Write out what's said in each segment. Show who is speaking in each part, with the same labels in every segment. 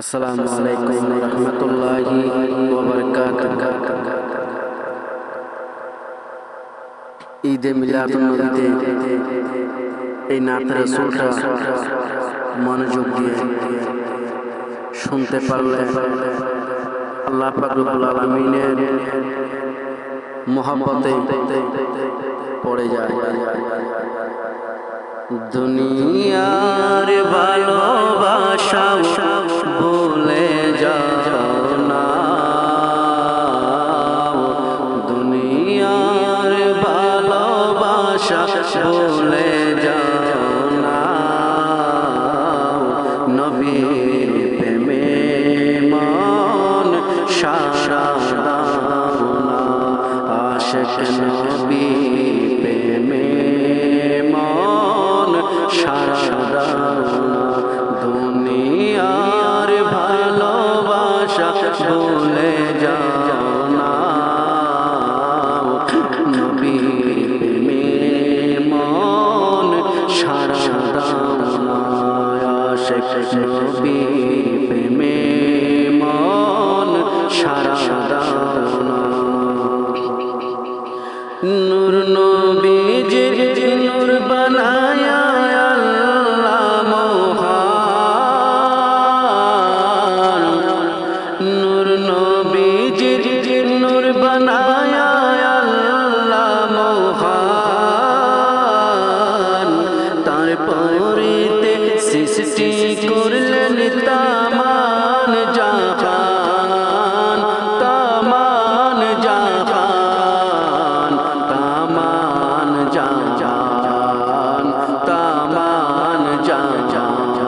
Speaker 1: আসসালামু আলাইকুম রহমতুল্লাহি ওয়া বারাকাতুহু। ঈদে মিলাদুন নবীতে এই নাত রাসূলটা মনোযোগ দিয়ে শুনতে পারলে আল্লাহ পাক রব্বুল আলামিনের মহব্বতে পড়ে যায়। দুনিয়ার ভালোবাসা ভুলে যাও না, দুনিয়ার ভালোবাসা ভুলে যাও না, নবীর প্রেমে মন সারা দাও না, আশিক নবীর প্রেমে মন সারা দাও না, দুনিয়ার ভালোবাসা ভুলে যাও না, নবীর প্রেমে মন সারা দাও না, আশিক নবীর প্রেমে মন সারা দাও না। নূর নবীজির নূর বানায়া আল্লাহ মহান, নূর নবীজির নূর বানায়া আল্লাহ মহান, তারপরেতে সৃষ্টি করলেন তামান জাহান, তামান জাহান, তামান জাহান, তামান জাহান,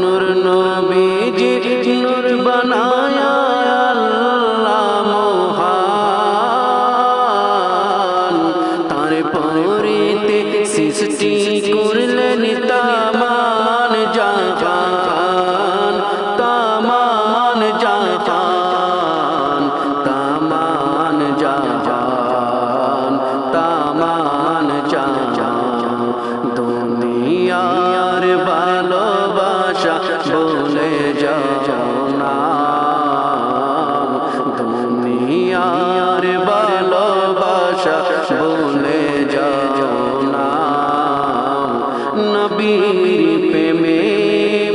Speaker 1: নূর নবীজির নূর বানায়া আল্লাহ মহান, তারপরেতে সৃষ্টি করলেন তামান জাহান, তামান জাহান, তামান জাহান, তামান জাহান, দুনিয়ার ভালোবাসা ভুলে যাও না, দুনিয়ার ভালোবাসা ভুলে যাও না, নবীর প্রেমে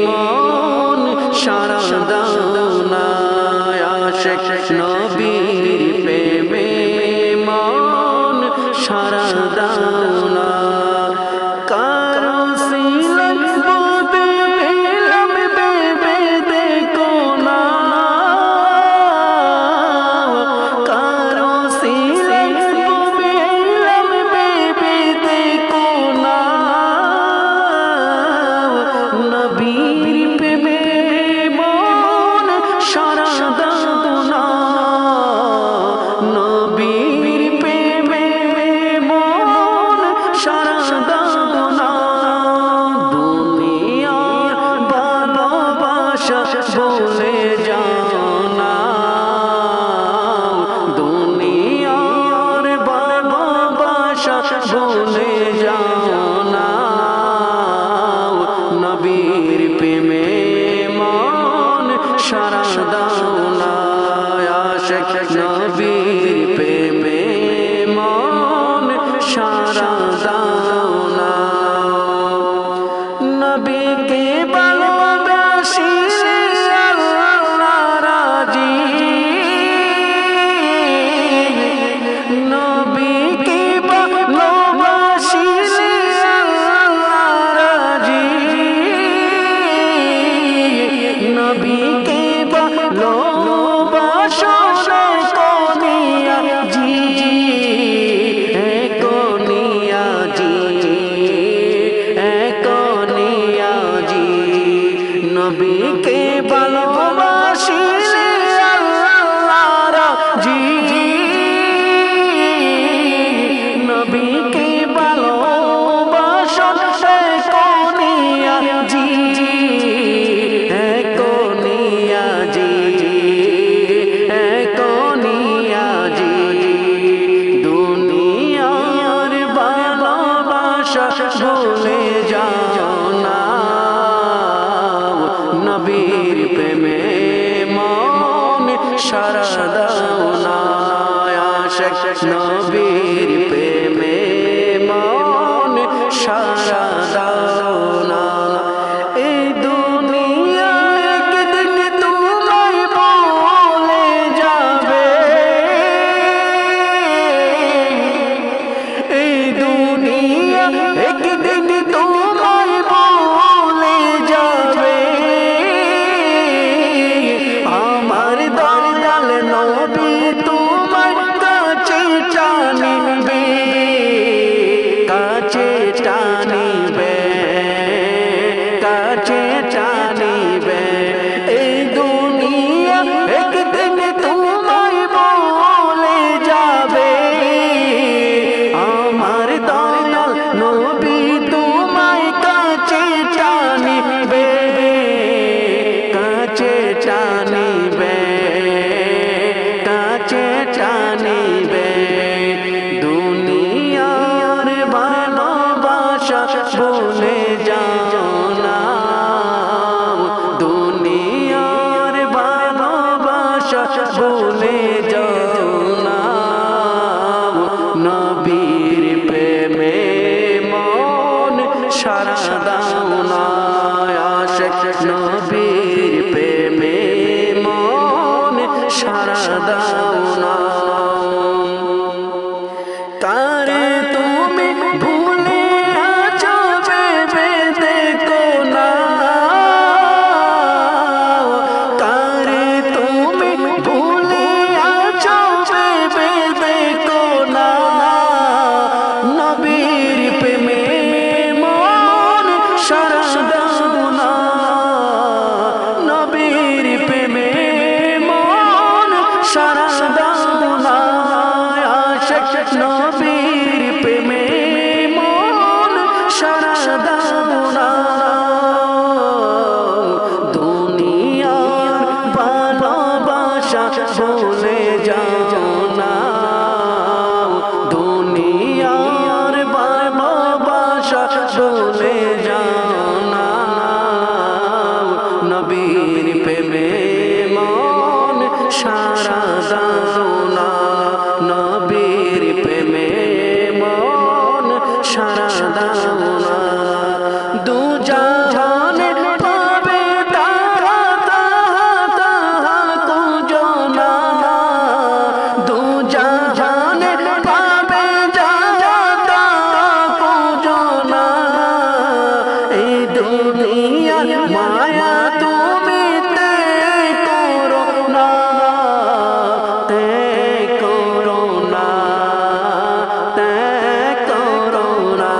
Speaker 1: মন সারা দাও না, আশিক নবীর প্রেমে মন সারা দাও না, কারো সিলাই বলবে পেলাম বেবে দেখো না, কারো সিলাই বলবে পেলাম বেবে দেখো না, নবীর প্রেমে মন সারা দাও না, নবীর প্রেমে মন সারা দাও না, দুনিয়ার ভালোবাসা ভুলে যাও না, দুনিয়ার ভালোবাসা ভুলে যাও না, নবীর প্রেমে মন সারা দাও না, আশিক নবীর প্রেমে মন সারা দাও না, নবীকে ভালোবাসিলে আল্লাহ রাজি, নবীকে ভালোবাসিলে আল্লাহ রাজি, নবীকে ভালোবাসলে কোনিয়া জি, কোনিয়া জি, কোনিয়া জি, নবীকে ভালোবাসিলে আল্লাহ রাজি, নবীকে ভালোবাসলে কোনিয়া জি, কোনিয়া জি, কোনিয়া জি, দুনিয়ার ভালোবাসা ভুলে যাও না, নবীর প্রেমে নবীর প্রেমে মন সারা দাও না এই দুনিয়া একদিন তোমায় বলে যাবে এই দুনিয়া একদিন তোমায় বলে যাবে আমার দয়াল নবী তোমার কাছে টানিবে কাছে টানিবে কাছে টানিবে এই দুনিয়া একদিন তোমায় বলে যাবে আমার দয়াল নবী তোমায় কাছে টানিবে কাছে টানিবে কাছে টানিবে দুনিয়ার ভালোবাসা ভুলে যাও না দুনিয়ার ভালোবাসা ভুলে যাও না নবীর প্রেমে মন সারা দাও না আশিক নবীর প্রেমে মন সারা দাও না তারে তুমি ভুলে আছো ভেবে দেখো না তারে তুমি ভুলে আছো ভেবে দেখো না নবীর প্রেমে মন সারা দাও না নবীর প্রেমে মন সারা দাও না আশিক নবীর প্রেমে মন সারা দাও না দুনিয়ার ভালোবাসা ভুলে যাও না দুনিয়ার ভালোবাসা ভুলে যাও না নবীর প্রেমে মন সারা দাও না নবীর প্রেমে মন সারা দাও না দু জাহানে পাবে তারা তাহা কুজো না দু জাহানে পাবে যারা তাহা কুজো না এই দুনিয়ার মায়া তুমি তে করো না তে করো না তে করো না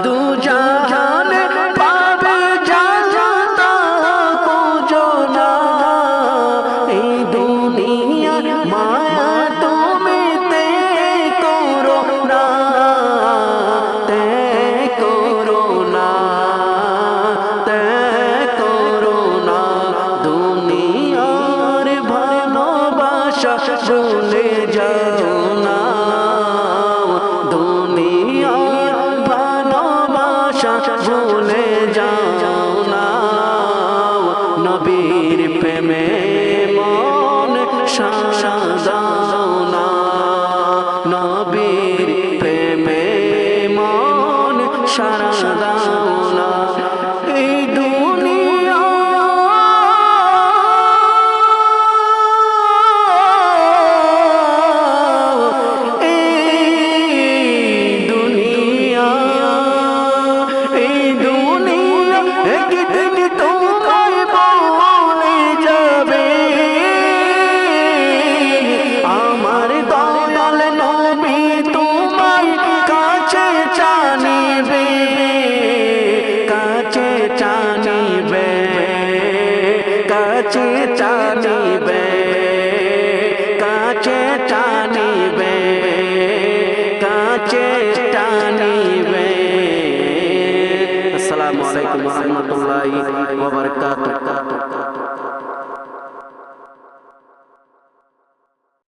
Speaker 1: দু জাহানে পাবে যারা তাহা কুজো না এই দুনিয়ার মায়া তুমি তে করো না তে করো না তে করো না দুনিয়ার ভালোবাসা ভুলে যাও না দুনিয়ার ভালোবাসা ভুলে যাও না নবীর প্রেমে মন সারা দাও না নবীর প্রেমে মন সারা দাও না এই দুনিয়া এই দুনিয়া একদিন তোমায় বলে যাবে আমার দয়াল নবী তোমায় কাছে টানিবে কাছে টানিবে কাছে টানিবে কাছে টানিবে কাছে টানিবে আসসালামু আলাইকুম ওয়া রাহমাতুল্লাহি ওয়া বারাকাতুহু